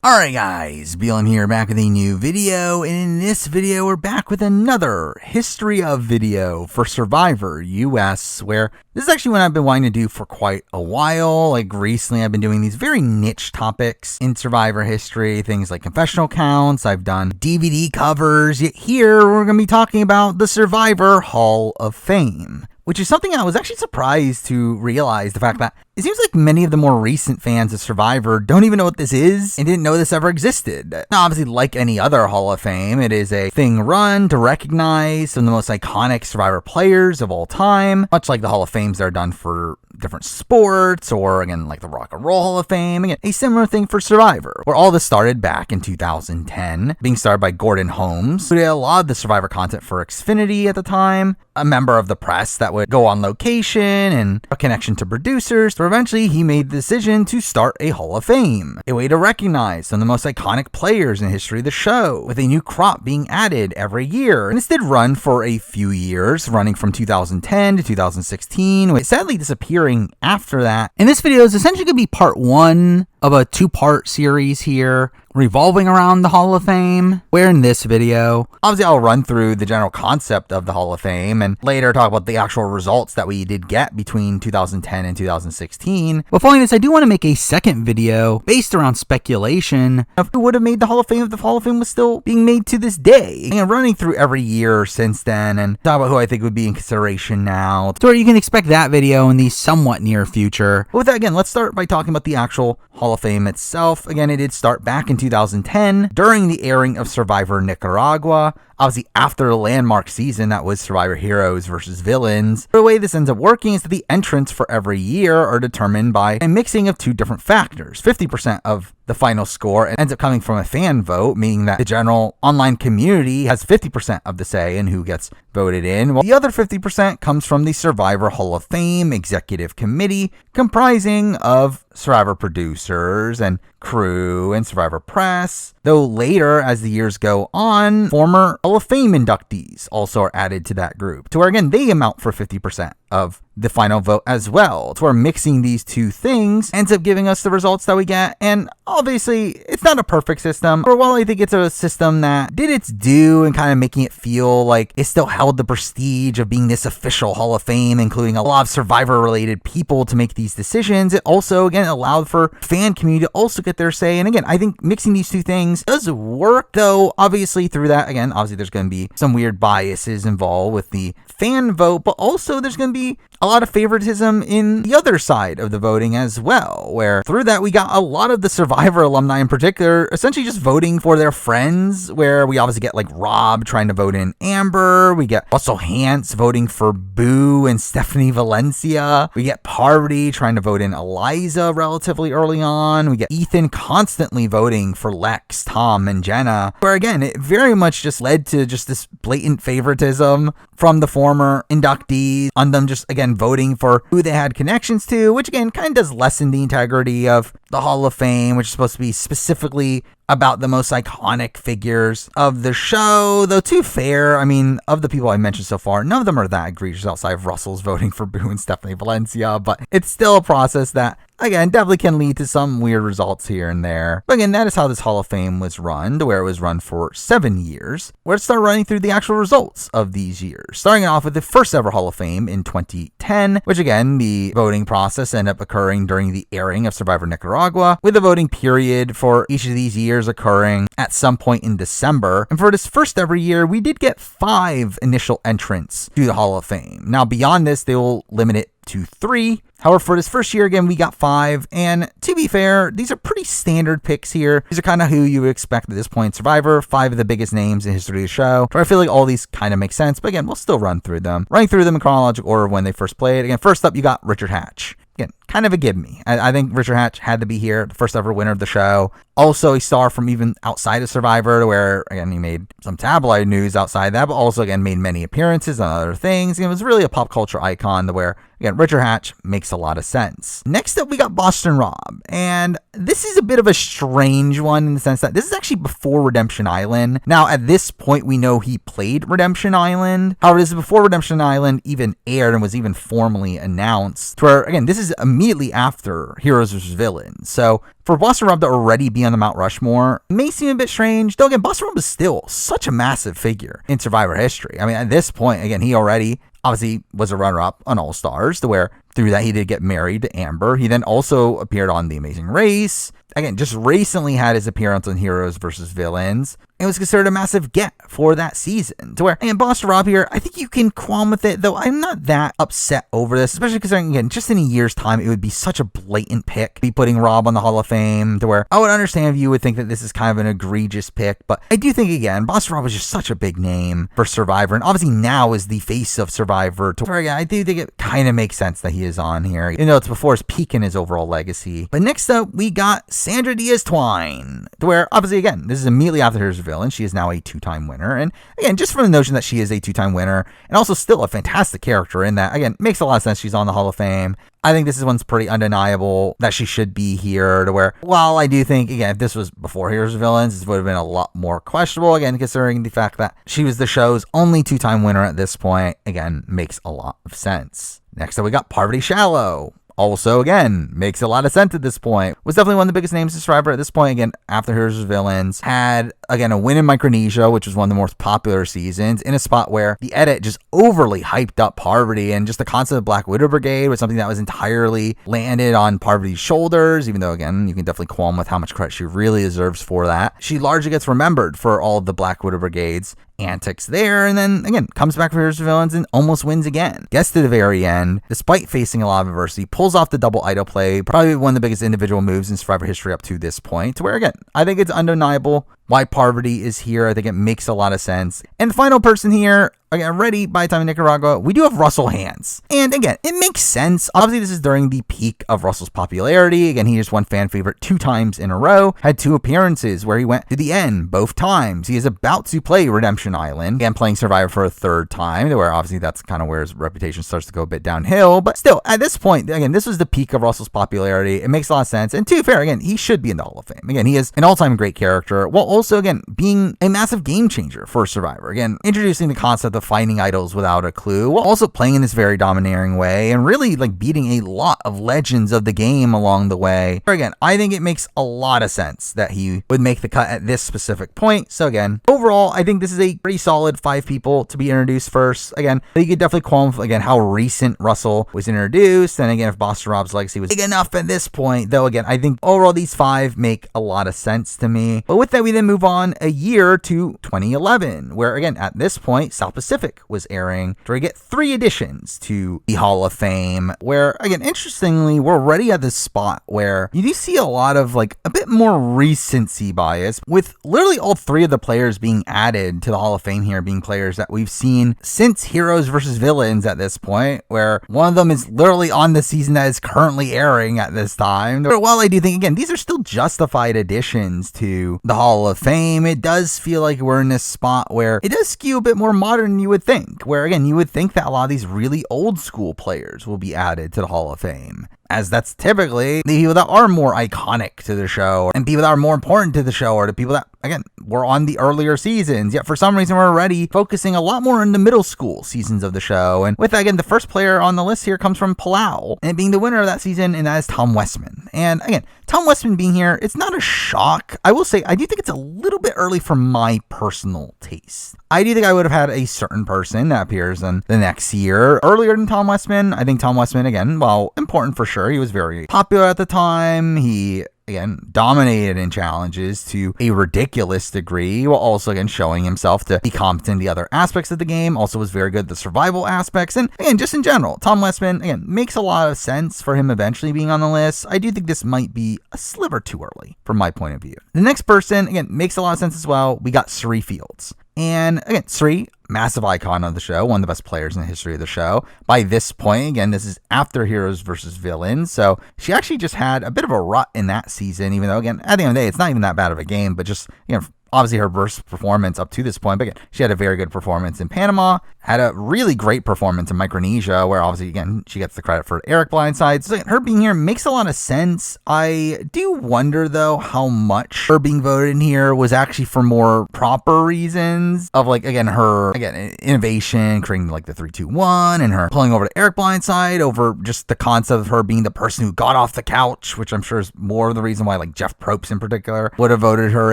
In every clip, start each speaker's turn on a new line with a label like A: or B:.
A: Alright guys, BLM here, back with a new video, and in this video we're back with another history of video for Survivor US, where this is actually one I've been wanting to do for quite a while. Like recently I've been doing these very niche topics in Survivor history, things like confessional counts, I've done DVD covers, yet here we're going to be talking about the Survivor Hall of Fame, which is something I was actually surprised to realize, the fact that it seems like many of the more recent fans of Survivor don't even know what this is and didn't know this ever existed. Now, obviously, like any other Hall of Fame, it is a thing run to recognize some of the most iconic Survivor players of all time, much like the Hall of Fames that are done for different sports, or again, like the Rock and Roll Hall of Fame. Again, a similar thing for Survivor, where all this started back in 2010, being started by Gordon Holmes, who did a lot of the Survivor content for Xfinity at the time, a member of the press that would go on location, and a connection to producers. So eventually he made the decision to start a Hall of Fame, a way to recognize some of the most iconic players in the history of the show, with a new crop being added every year. And this did run for a few years, running from 2010 to 2016, with sadly disappearing after that. And this video is essentially going to be part one of a two-part series here revolving around the Hall of Fame, where in this video, obviously I'll run through the general concept of the Hall of Fame and later talk about the actual results that we did get between 2010 and 2016. But following this, I do want to make a second video based around speculation of who would have made the Hall of Fame if the Hall of Fame was still being made to this day, and running through every year since then and talk about who I think would be in consideration now. So you can expect that video in the somewhat near future. But with that, again, let's start by talking about the actual Hall of Fame itself. Again, it did start back in 2010 during the airing of Survivor Nicaragua, obviously after the landmark season that was Survivor Heroes versus Villains. The way this ends up working is that the entrants for every year are determined by a mixing of two different factors. 50% of the final score ends up coming from a fan vote, meaning that the general online community has 50% of the say in who gets voted in, while the other 50% comes from the Survivor Hall of Fame Executive Committee, comprising of Survivor producers and crew and Survivor press. Though later, as the years go on, former Hall of Fame inductees also are added to that group, to where again they amount for 50% of the final vote as well. To where mixing these two things ends up giving us the results that we get. And obviously, it's not a perfect system, but while I think it's a system that did its due and kind of making it feel like it still held the prestige of being this official Hall of Fame, including a lot of Survivor-related people to make these decisions, it also, again, allowed for fan community to also get their say. And again, I think mixing these two things does work, though obviously through that, again, obviously there's going to be some weird biases involved with the fan vote, but also there's going to be a lot of favoritism in the other side of the voting as well, where through that we got a lot of the Survivor alumni in particular essentially just voting for their friends, where we obviously get like Rob trying to vote in Amber, we get Russell Hantz voting for Boo and Stephanie Valencia, we get Parvati trying to vote in Eliza relatively early on, we get Ethan constantly voting for Lex, Tom, and Jenna, where again it very much just led to just this blatant favoritism from the former inductees on them just again voting for who they had connections to, which again kind of does lessen the integrity of the Hall of Fame, which is supposed to be specifically about the most iconic figures of the show. Though to be fair, I mean, of the people I mentioned so far, none of them are that egregious outside of Russell's voting for Boo and Stephanie Valencia, but it's still a process that, again, definitely can lead to some weird results here and there. But again, that is how this Hall of Fame was run, to where it was run for 7 years, where it started running through the actual results of these years. Starting off with the first ever Hall of Fame in 2010, which again, the voting process ended up occurring during the airing of Survivor Nicaragua, with the voting period for each of these years occurring at some point in December. And for this first ever year, we did get 5 initial entrants to the Hall of Fame. Now, beyond this, they will limit it to 3. However, for this first year, again, we got 5, and to be fair, these are pretty standard picks here. These are kind of who you would expect at this point in Survivor, 5 of the biggest names in history of the show. So I feel like all these kind of make sense, but again, we'll still run through them. Running through them in chronological order when they first played. Again, first up, you got Richard Hatch. Again, kind of a give me. I think Richard Hatch had to be here, the first ever winner of the show. Also a star from even outside of Survivor, where, again, he made some tabloid news outside that, but also, again, made many appearances on other things. It was really a pop culture icon, to where, again, Richard Hatch makes a lot of sense. Next up, we got Boston Rob. And this is a bit of a strange one in the sense that this is actually before Redemption Island. Now, at this point, we know he played Redemption Island. However, this is before Redemption Island even aired and was even formally announced. To where, again, this is immediately after Heroes vs. Villains. So for Boston Rob to already be on the Mount Rushmore may seem a bit strange, though again, Boston Rob is still such a massive figure in Survivor history. I mean, at this point, again, he already obviously was a runner-up on All Stars, to where through that he did get married to Amber. He then also appeared on The Amazing Race. Again, just recently had his appearance on Heroes vs. Villains. It was considered a massive get for that season. To where, again, Boston Rob here, I think you can qualm with it, though I'm not that upset over this, especially because, again, just in a year's time, it would be such a blatant pick to be putting Rob on the Hall of Fame, to where I would understand if you would think that this is kind of an egregious pick, but I do think, again, Boston Rob was just such a big name for Survivor, and obviously now is the face of Survivor, to where, again, I do think it kind of makes sense that he is on here, even though it's before his peak in his overall legacy. But next up, we got Sandra Diaz-Twine, to where, obviously, again, this is immediately after Heroes vs. Villains. She is now a 2-time winner, and again, just from the notion that she is a 2-time winner, and also still a fantastic character in that, again, makes a lot of sense she's on the Hall of Fame. I think this one's pretty undeniable that she should be here, to where, while I do think, again, if this was before Heroes vs. Villains, this would have been a lot more questionable, again, considering the fact that she was the show's only 2-time winner at this point, again, makes a lot of sense. Next up, we got Parvati Shallow. Also, again, makes a lot of sense at this point. Was definitely one of the biggest names in Survivor at this point. Again, after Heroes vs. Villains. Had, again, a win in Micronesia, which was one of the most popular seasons, in a spot where the edit just overly hyped up Parvati, and just the concept of Black Widow Brigade was something that was entirely landed on Parvati's shoulders, even though, again, you can definitely qualm with how much credit she really deserves for that. She largely gets remembered for all of the Black Widow Brigades antics there, and then again comes back for Heroes vs. Villains and almost wins again. Gets to the very end, despite facing a lot of adversity, pulls off the double idol play, probably one of the biggest individual moves in Survivor history up to this point, to where, again, I think it's undeniable why Parvati is here. I think it makes a lot of sense. And the final person here, again, ready by the time in Nicaragua, we do have Russell Hands. And again, it makes sense. Obviously, this is during the peak of Russell's popularity. Again, he just won fan favorite 2 times in a row, had 2 appearances where he went to the end both times. He is about to play Redemption Island, again, playing Survivor for a 3rd time, where obviously that's kind of where his reputation starts to go a bit downhill. But still, at this point, again, this was the peak of Russell's popularity. It makes a lot of sense. And to be fair, again, he should be in the Hall of Fame. Again, he is an all-time great character, while also, again, being a massive game changer for Survivor. Again, introducing the concept of finding idols without a clue, while also playing in this very domineering way, and really like beating a lot of legends of the game along the way. Again, I think it makes a lot of sense that he would make the cut at this specific point. So again, overall, I think this is a pretty solid 5 people to be introduced first. Again, you could definitely qualm with, again, how recent Russell was introduced, and again, if Boston Rob's legacy was big enough at this point, though, again, I think overall these 5 make a lot of sense to me. But with that, we then move on a year to 2011, where again, at this point, South Pacific was airing, where we get 3 additions to the Hall of Fame, where again, interestingly, we're already at this spot where you do see a lot of like a bit more recency bias, with literally all 3 of the players being added to the Hall of Fame here being players that we've seen since Heroes vs. Villains at this point, where one of them is literally on the season that is currently airing at this time. But while I do think, again, these are still justified additions to the Hall of Fame, it does feel like we're in this spot where it does skew a bit more modern than you would think, where again, you would think that a lot of these really old school players will be added to the Hall of Fame, as that's typically the people that are more iconic to the show, and people that are more important to the show, or the people that, again, were on the earlier seasons. Yet for some reason, we're already focusing a lot more on the middle school seasons of the show. And with that, again, the first player on the list here comes from Palau, and being the winner of that season, and that is Tom Westman. And again, Tom Westman being here, it's not a shock. I will say, I do think it's a little bit early for my personal taste. I do think I would have had a certain person that appears in the next year earlier than Tom Westman. I think Tom Westman, again, while important for sure, he was very popular at the time. He, again, dominated in challenges to a ridiculous degree, while also, again, showing himself to be competent in the other aspects of the game. Also was very good at the survival aspects. And again, just in general, Tom Westman, again, makes a lot of sense for him eventually being on the list. I do think this might be a sliver too early from my point of view. The next person, again, makes a lot of sense as well. We got Sri Fields. And again, Sri, massive icon of the show, one of the best players in the history of the show. By this point, again, this is after Heroes vs. Villains, so she actually just had a bit of a rut in that season, even though, again, at the end of the day, it's not even that bad of a game, but just, you know, obviously her worst performance up to this point, but again, she had a very good performance in Panama, had a really great performance in Micronesia, where obviously, again, she gets the credit for Eric Blindside. So her being here makes a lot of sense. I do wonder, though, how much her being voted in here was actually for more proper reasons of, like, again, her, again, innovation, creating, like, the 3-2-1, and her pulling over to Eric Blindside over just the concept of her being the person who got off the couch, which I'm sure is more of the reason why, like, Jeff Probst in particular would have voted her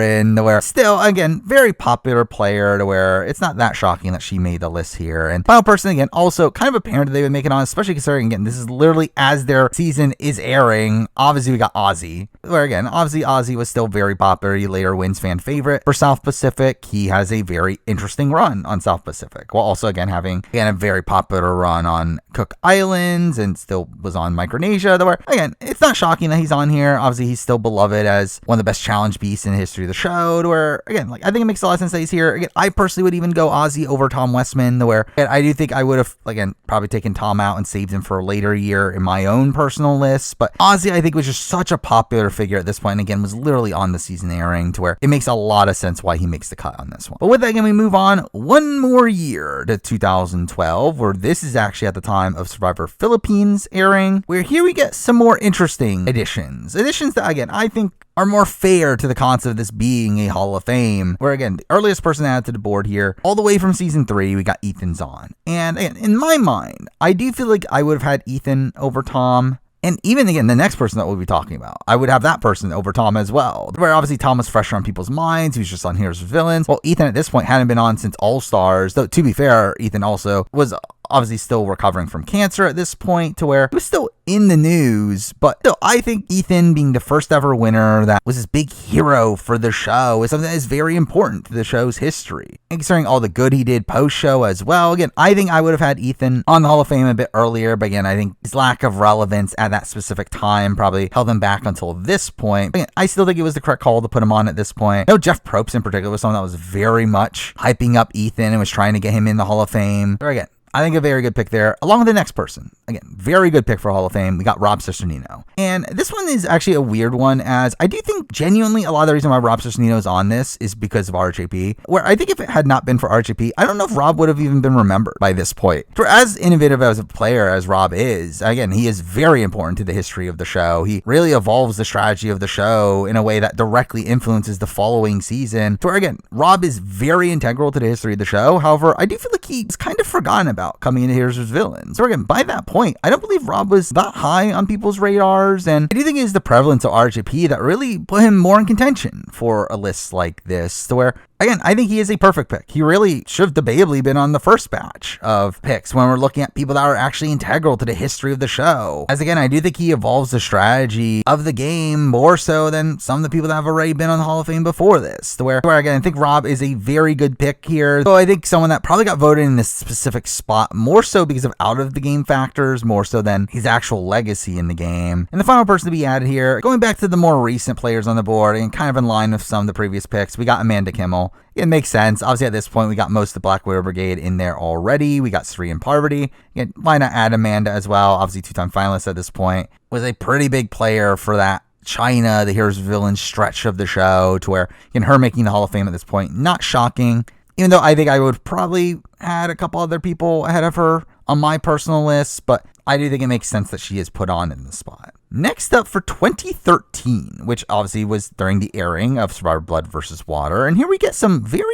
A: in, to where still, again, very popular player, to where it's not that shocking that she made the list here. And final person, again, also kind of apparent that they would make it on, especially considering, again, this is literally as their season is airing. Obviously, we got Ozzy, where, again, obviously Ozzy was still very popular. He later wins fan favorite for South Pacific. He has a very interesting run on South Pacific, while also, again, having, again, a very popular run on Cook Islands, and still was on Micronesia, where, again, it's not shocking that he's on here. Obviously, he's still beloved as one of the best challenge beasts in the history of the show, to where, again, like, I think it makes a lot of sense that he's here. Again, I personally would even go Ozzy over Tom Westman, to where, again, I do think I would have, again, probably taken Tom out and saved him for a later year in my own personal list. But Ozzy, I think, was just such a popular figure at this point, and again, was literally on the season airing, to where it makes a lot of sense why he makes the cut on this one. But with that, again, we move on one more year to 2012, where this is actually at the time of Survivor Philippines airing, where here we get some more interesting additions that, again, I think are more fair to the concept of this being a Hall of Fame, where, again, the earliest person added to the board here, all the way from season 3, we got Ethan Zahn. And again, in my mind, I do feel like I would have had Ethan over Tom. And even, again, the next person that we'll be talking about, I would have that person over Tom as well. Where obviously Tom was fresher on people's minds. He was just on Heroes vs. Villains. Well, Ethan at this point hadn't been on since All Stars. Though, to be fair, Ethan also was obviously still recovering from cancer at this point, to where he was still in the news. But still, I think Ethan being the first ever winner that was this big hero for the show is something that is very important to the show's history. And considering all the good he did post-show as well, again, I think I would have had Ethan on the Hall of Fame a bit earlier. But again, I think his lack of relevance at that specific time probably held him back until this point. But again, I still think it was the correct call to put him on at this point. I know Jeff Probst in particular was someone that was very much hyping up Ethan and was trying to get him in the Hall of Fame. But again, I think a very good pick there, along with the next person. Again, very good pick for Hall of Fame. We got Rob Cesternino. And this one is actually a weird one, as I do think genuinely a lot of the reason why Rob Cesternino is on this is because of RJP, where I think if it had not been for RJP, I don't know if Rob would have even been remembered by this point. For as innovative as a player as Rob is, again, he is very important to the history of the show. He really evolves the strategy of the show in a way that directly influences the following season. So again, Rob is very integral to the history of the show. However, I do feel like he's kind of forgotten about coming into Heroes vs. Villains. So again, by that point, I don't believe Rob was that high on people's radars, and I do think it is the prevalence of RJP that really put him more in contention for a list like this, to where, again, I think he is a perfect pick. He really should have debatably been on the first batch of picks when we're looking at people that are actually integral to the history of the show. As again, I do think he evolves the strategy of the game more so than some of the people that have already been on the Hall of Fame before this. To where again, I think Rob is a very good pick here. So I think someone that probably got voted in this specific spot more so because of out of the game factors, more so than his actual legacy in the game. And the final person to be added here, going back to the more recent players on the board and kind of in line with some of the previous picks, we got Amanda Kimmel. It makes sense. Obviously, at this point, we got most of the Black Widow Brigade in there already. We got Sri and Parvati. Again, why not add Amanda as well? Obviously, two-time finalist at this point. Was a pretty big player for that China, the Heroes Villains stretch of the show, to where, again, her making the Hall of Fame at this point, not shocking. Even though I think I would probably had a couple other people ahead of her on my personal list, but I do think it makes sense that she is put on in the spot. Next up for 2013, which obviously was during the airing of Survivor Blood vs. Water. And here we get some very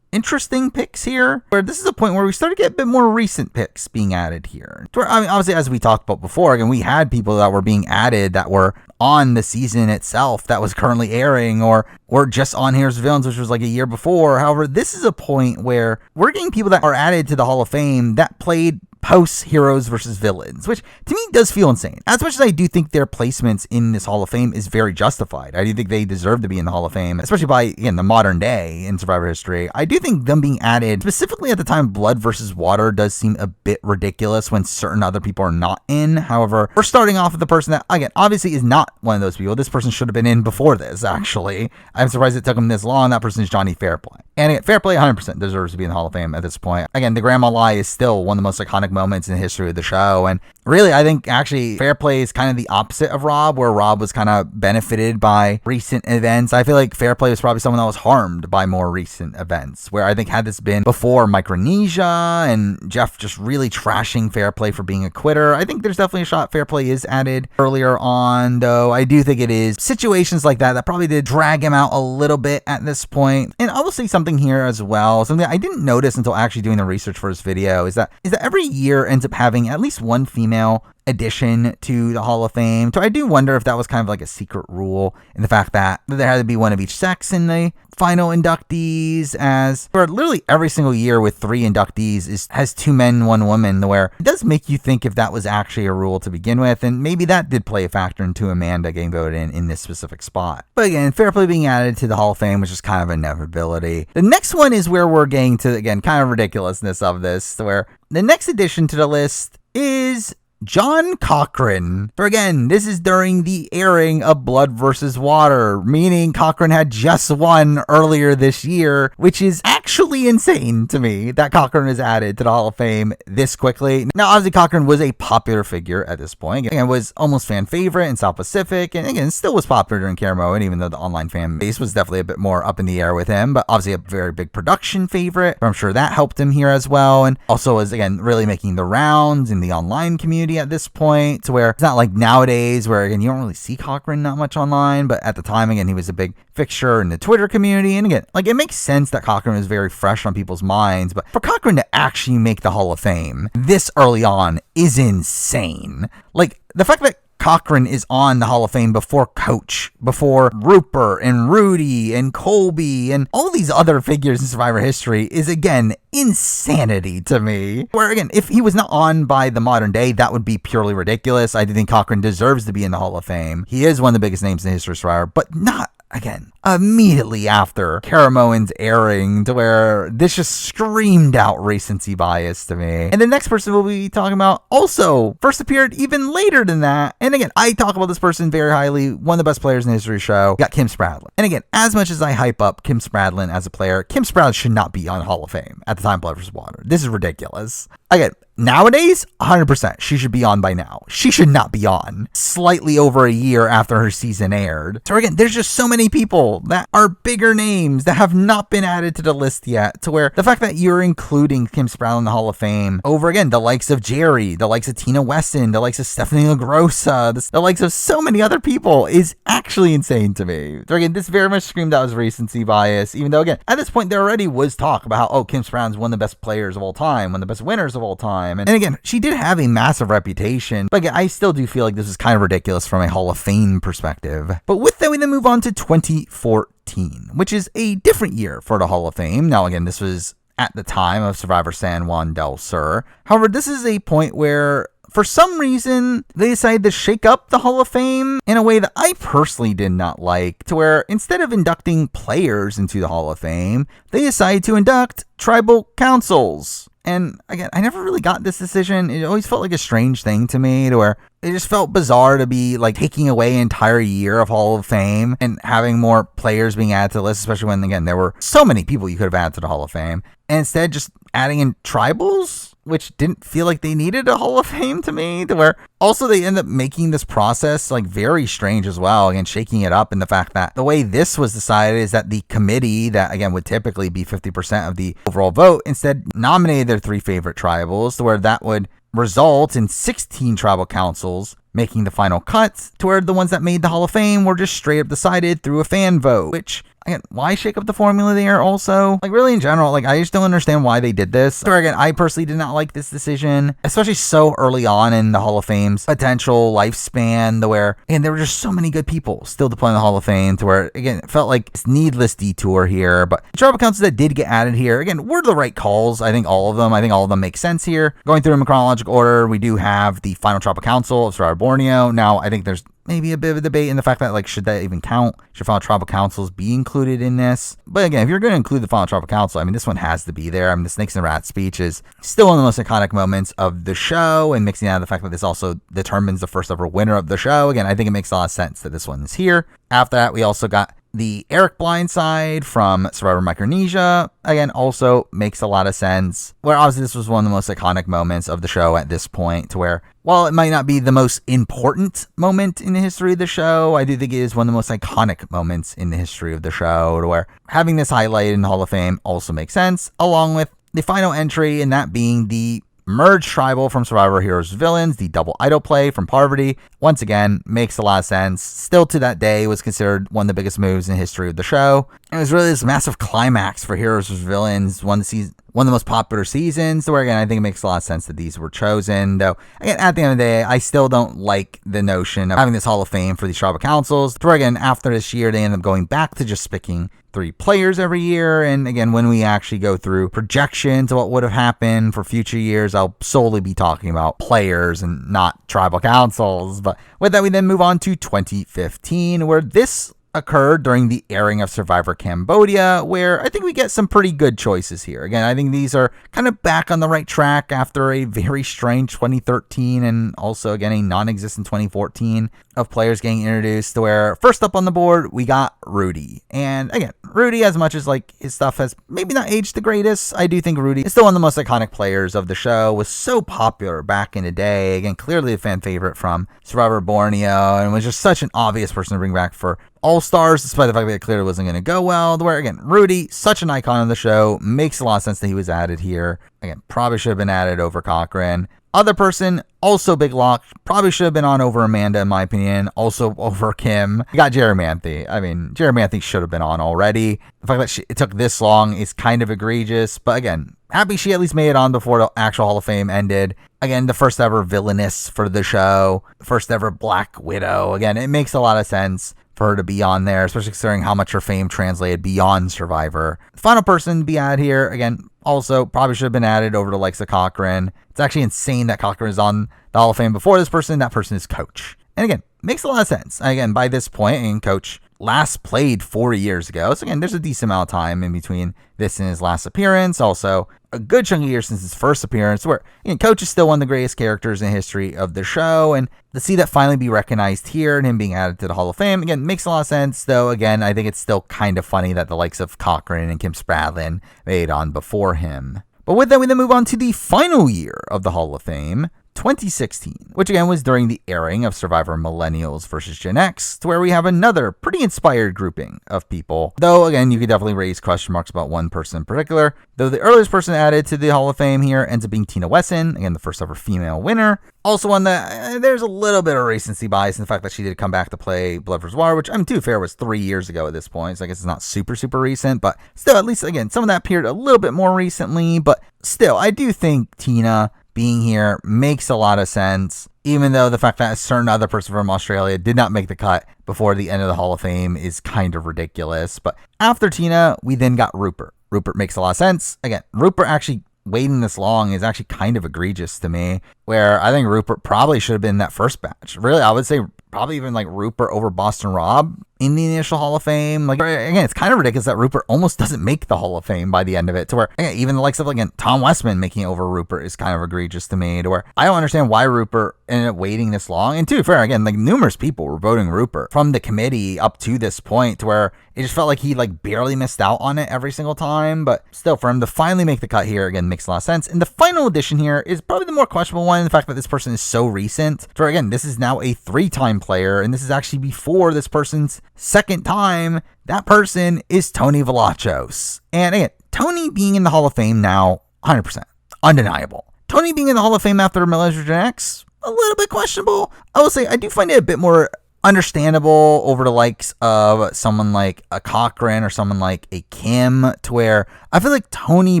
A: interesting picks here, where this is a point where we start to get a bit more recent picks being added here. I mean, obviously, as we talked about before, again, we had people that were being added that were on the season itself that was currently airing, or just on Heroes of Villains, which was like a year before. However, this is a point where we're getting people that are added to the Hall of Fame that played post Heroes versus Villains, which to me does feel insane. As much as I do think their placements in this Hall of Fame is very justified, I do think they deserve to be in the Hall of Fame, especially by, again, the modern day in Survivor history. I do think them being added, specifically at the time Blood versus Water, does seem a bit ridiculous when certain other people are not in. However, we're starting off with the person that, again, obviously is not one of those people. This person should have been in before this, actually. I'm surprised it took him this long. That person is Johnny Fairplay. And again, Fairplay 100% deserves to be in the Hall of Fame at this point. Again, the Grandma Lie is still one of the most iconic iconic moments in the history of the show. And really, I think actually Fair Play is kind of the opposite of Rob, where Rob was kind of benefited by recent events. I feel like Fair Play was probably someone that was harmed by more recent events, where I think had this been before Micronesia and Jeff just really trashing Fair Play for being a quitter, I think there's definitely a shot Fair Play is added earlier on, though I do think it is situations like that probably did drag him out a little bit at this point. And I will say something here as well, something I didn't notice until actually doing the research for this video, is that every year ends up having at least one female addition to the Hall of Fame. So I do wonder if that was kind of like a secret rule in the fact that there had to be one of each sex in the final inductees, as for literally every single year with 3 inductees has 2 men, 1 woman, where it does make you think if that was actually a rule to begin with, and maybe that did play a factor into Amanda getting voted in this specific spot. But again, Fair Play being added to the Hall of Fame was just kind of an inevitability. The next one is where we're getting to, again, kind of ridiculousness of this, where the next addition to the list is John Cochran. For again, this is during the airing of Blood versus Water, meaning Cochran had just won earlier this year, which is actually insane to me that Cochran is added to the Hall of Fame this quickly. Now, obviously, Cochran was a popular figure at this point. Again, was almost fan favorite in South Pacific, and again, still was popular during Caramoan, and even though the online fan base was definitely a bit more up in the air with him, but obviously a very big production favorite. I'm sure that helped him here as well, and also was, again, really making the rounds in the online community at this point, to where it's not like nowadays where, again, you don't really see Cochran not much online, but at the time, again, he was a big fixture in the Twitter community. And again, like, it makes sense that Cochran was very fresh on people's minds, but for Cochran to actually make the Hall of Fame this early on is insane. Like, the fact that Cochran is on the Hall of Fame before Coach, before Rupert and Rudy and Colby and all these other figures in Survivor history is, again, insanity to me. Where, again, if he was not on by the modern day, that would be purely ridiculous. I do think Cochran deserves to be in the Hall of Fame. He is one of the biggest names in the history of Survivor, but not, again, immediately after Caramoan's airing, to where this just screamed out recency bias to me. And the next person we'll be talking about also first appeared even later than that. And again, I talk about this person very highly, one of the best players in the history of the show. Got Kim Spradlin. And again, as much as I hype up Kim Spradlin as a player, Kim Spradlin should not be on Hall of Fame at the time of Blood vs. Water. This is ridiculous. Again, nowadays, 100%, she should be on by now. She should not be on slightly over a year after her season aired. So again, there's just so many people that are bigger names that have not been added to the list yet, to where the fact that you're including Kim Spradlin in the Hall of Fame over, again, the likes of Jerry, the likes of Tina Wesson, the likes of Stephanie LaGrossa, the likes of so many other people is actually insane to me. So again, this very much screamed out as recency bias, even though, again, at this point, there already was talk about how, oh, Kim Spradlin's one of the best players of all time, one of the best winners of all time. And again, she did have a massive reputation, but again, I still do feel like this is kind of ridiculous from a Hall of Fame perspective. But with that, we then move on to 2014, which is a different year for the Hall of Fame. Now, again, this was at the time of Survivor San Juan del Sur. However, this is a point where, for some reason, they decided to shake up the Hall of Fame in a way that I personally did not like, to where instead of inducting players into the Hall of Fame, they decided to induct tribal councils. And again, I never really got this decision. It always felt like a strange thing to me, to where it just felt bizarre to be like taking away an entire year of Hall of Fame and having more players being added to the list, especially when, again, there were so many people you could have added to the Hall of Fame. And instead, just adding in tribals, which didn't feel like they needed a Hall of Fame to me, to where also they end up making this process like very strange as well. Again, shaking it up in the fact that the way this was decided is that the committee that, again, would typically be 50% of the overall vote instead nominated their 3 favorite tribals, to where that would result in 16 tribal councils making the final cuts, to where the ones that made the Hall of Fame were just straight up decided through a fan vote, which, again, why shake up the formula there also? Like, really in general, like, I just don't understand why they did this. So again, I personally did not like this decision, especially so early on in the Hall of Fame's potential lifespan, to where, again, there were just so many good people still deploying the Hall of Fame, to where, again, it felt like it's needless detour here. But the tribal councils that did get added here, again, were the right calls. I think all of them make sense here. Going through them in chronological order, we do have the final tribal council of Survivor Borneo. Now, I think there's maybe a bit of a debate in the fact that, like, should that even count? Should final tribal councils be included in this? But again, if you're going to include the final tribal council, I mean, this one has to be there. I mean, the Snakes and Rats speech is still one of the most iconic moments of the show, and mixing out the fact that this also determines the first ever winner of the show. Again, I think it makes a lot of sense that this one is here. After that, we also got The Eric Blindside from Survivor Micronesia, again, also makes a lot of sense. Where obviously this was one of the most iconic moments of the show at this point, to where, while it might not be the most important moment in the history of the show, I do think it is one of the most iconic moments in the history of the show, to where having this highlighted in the Hall of Fame also makes sense, along with the final entry, and that being the merged tribal from Survivor Heroes Villains, the double idol play from Parvati. Once again, makes a lot of sense. Still to that day was considered one of the biggest moves in the history of the show. It was really this massive climax for Heroes vs. Villains, one of the most popular seasons, where again, I think it makes a lot of sense that these were chosen. Though, again, at the end of the day, I still don't like the notion of having this Hall of Fame for these tribal councils. Where again, after this year, they end up going back to just picking 3 players every year. And again, when we actually go through projections of what would have happened for future years, I'll solely be talking about players and not tribal councils. But with that, we then move on to 2015, where this occurred during the airing of Survivor Cambodia, where I think we get some pretty good choices here. Again, I think these are kind of back on the right track after a very strange 2013 and also, again, a non-existent 2014 of players getting introduced, to where first up on the board, we got Rudy. And again, Rudy, as much as like his stuff has maybe not aged the greatest, I do think Rudy is still one of the most iconic players of the show, was so popular back in the day. Again, clearly a fan favorite from Survivor Borneo, and was just such an obvious person to bring back for All-Stars, despite the fact that it clearly wasn't going to go well. Where again, Rudy, such an icon of the show, makes a lot of sense that he was added here. Again, probably should have been added over Cochran. Other person, also big lock, probably should have been on over Amanda, in my opinion, also over Kim. You got Jerry Manthe. I mean, Jerry Manthe should have been on already. The fact that it took this long is kind of egregious, but again, happy she at least made it on before the actual Hall of Fame ended. Again, the first ever villainess for the show, first ever Black Widow. Again, it makes a lot of sense for her to be on there, especially considering how much her fame translated beyond Survivor. The final person to be added here, again, also probably should have been added over to likes of Cochran. It's actually insane that Cochran is on the Hall of Fame before this person. That person is Coach. And again, makes a lot of sense. Again, by this point, and Coach last played 4 years ago. So again, there's a decent amount of time in between this and his last appearance. Also, a good chunk of years since his first appearance, where again, Coach is still one of the greatest characters in the history of the show. And to see that finally be recognized here and him being added to the Hall of Fame, again, makes a lot of sense. Though, again, I think it's still kind of funny that the likes of Cochran and Kim Spradlin made on before him. But with that, we then move on to the final year of the Hall of Fame, 2016, which again was during the airing of Survivor Millennials vs. Gen X, to where we have another pretty inspired grouping of people. Though, again, you could definitely raise question marks about one person in particular. Though the earliest person added to the Hall of Fame here ends up being Tina Wesson, again, the first ever female winner. Also one that there's a little bit of recency bias in the fact that she did come back to play Blood vs. Water, which, I'm too fair, was 3 years ago at this point, so I guess it's not super recent, but still, at least, again, some of that appeared a little bit more recently, but still, I do think Tina being here makes a lot of sense, even though the fact that a certain other person from Australia did not make the cut before the end of the Hall of Fame is kind of ridiculous. But after Tina, we then got Rupert. Rupert makes a lot of sense. Again, Rupert actually waiting this long is actually kind of egregious to me, where I think Rupert probably should have been that first batch. Really, I would say probably even like Rupert over Boston Rob in the initial Hall of Fame. Like, again, it's kind of ridiculous that Rupert almost doesn't make the Hall of Fame by the end of it, to where, again, even the likes of, again, Tom Westman making it over Rupert is kind of egregious to me, to where I don't understand why Rupert ended up waiting this long. And to be fair, again, like, numerous people were voting Rupert from the committee up to this point, to where it just felt like he like barely missed out on it every single time. But still, for him to finally make the cut here, again, makes a lot of sense. And the final addition here is probably the more questionable one, the fact that this person is so recent, to where, again, this is now a 3-time player, and this is actually before this person's second time. That person is Tony Velachos. And again, Tony being in the Hall of Fame now, 100%, undeniable. Tony being in the Hall of Fame after Millennials Gen X, a little bit questionable. I will say, I do find it a bit more understandable over the likes of someone like a Cochran or someone like a Kim, to where I feel like Tony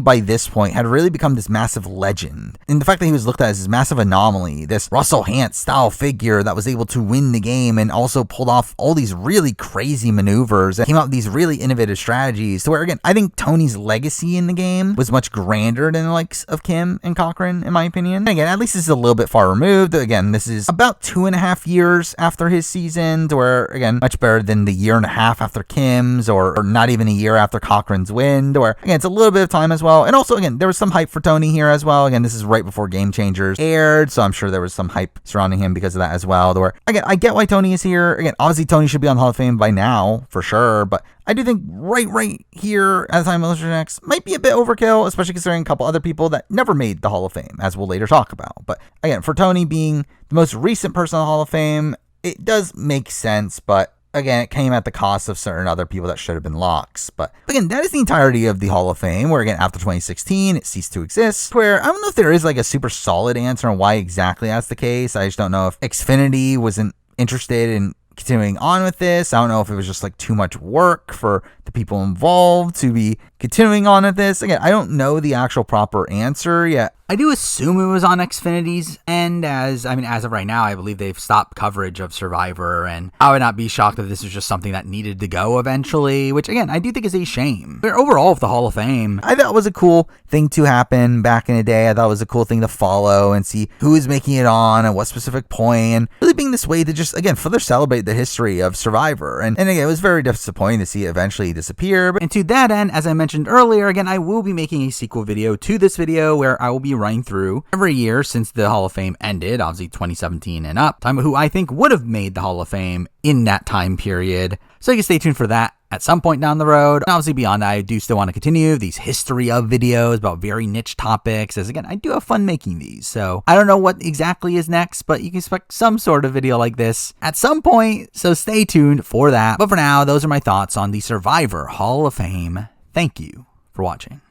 A: by this point had really become this massive legend. And the fact that he was looked at as this massive anomaly, this Russell Hantz style figure that was able to win the game and also pulled off all these really crazy maneuvers and came out with these really innovative strategies, to where, again, I think Tony's legacy in the game was much grander than the likes of Kim and Cochran, in my opinion. And again, at least this is a little bit far removed. Again, this is about 2.5 years after his season. seasons, where, again, much better than the year and a half after Kim's, or not even a year after Cochran's win, where, again, it's a little bit of time as well. And also, again, there was some hype for Tony here as well. Again, this is right before Game Changers aired, so I'm sure there was some hype surrounding him because of that as well. Where, again, I get why Tony is here. Again, obviously Tony should be on the Hall of Fame by now, for sure, but I do think right here at the time of Illustrator X might be a bit overkill, especially considering a couple other people that never made the Hall of Fame, as we'll later talk about. But again, for Tony being the most recent person on the Hall of Fame, it does make sense, but again, it came at the cost of certain other people that should have been locks. But again, that is the entirety of the Hall of Fame, where, again, after 2016, it ceased to exist. Where I don't know if there is like a super solid answer on why exactly that's the case. I just don't know if Xfinity wasn't interested in continuing on with this. I don't know if it was just like too much work for the people involved to be continuing on with this. Again, I don't know the actual proper answer yet. I do assume it was on Xfinity's end, as of right now, I believe they've stopped coverage of Survivor, and I would not be shocked if this was just something that needed to go eventually, which, again, I do think is a shame. But overall, with the Hall of Fame, I thought it was a cool thing to happen back in the day. I thought it was a cool thing to follow and see who is making it on and what specific point, and really being this way to just, again, further celebrate the history of Survivor. And again, it was very disappointing to see it eventually disappear. And to that end, as I mentioned earlier, again, I will be making a sequel video to this video where I will be running through every year since the Hall of Fame ended, obviously 2017 and up, time who I think would have made the Hall of Fame in that time period. So you can stay tuned for that at some point down the road. And obviously beyond that, I do still want to continue these history of videos about very niche topics, as, again, I do have fun making these. So I don't know what exactly is next, but you can expect some sort of video like this at some point. So stay tuned for that. But for now, those are my thoughts on the Survivor Hall of Fame. Thank you for watching.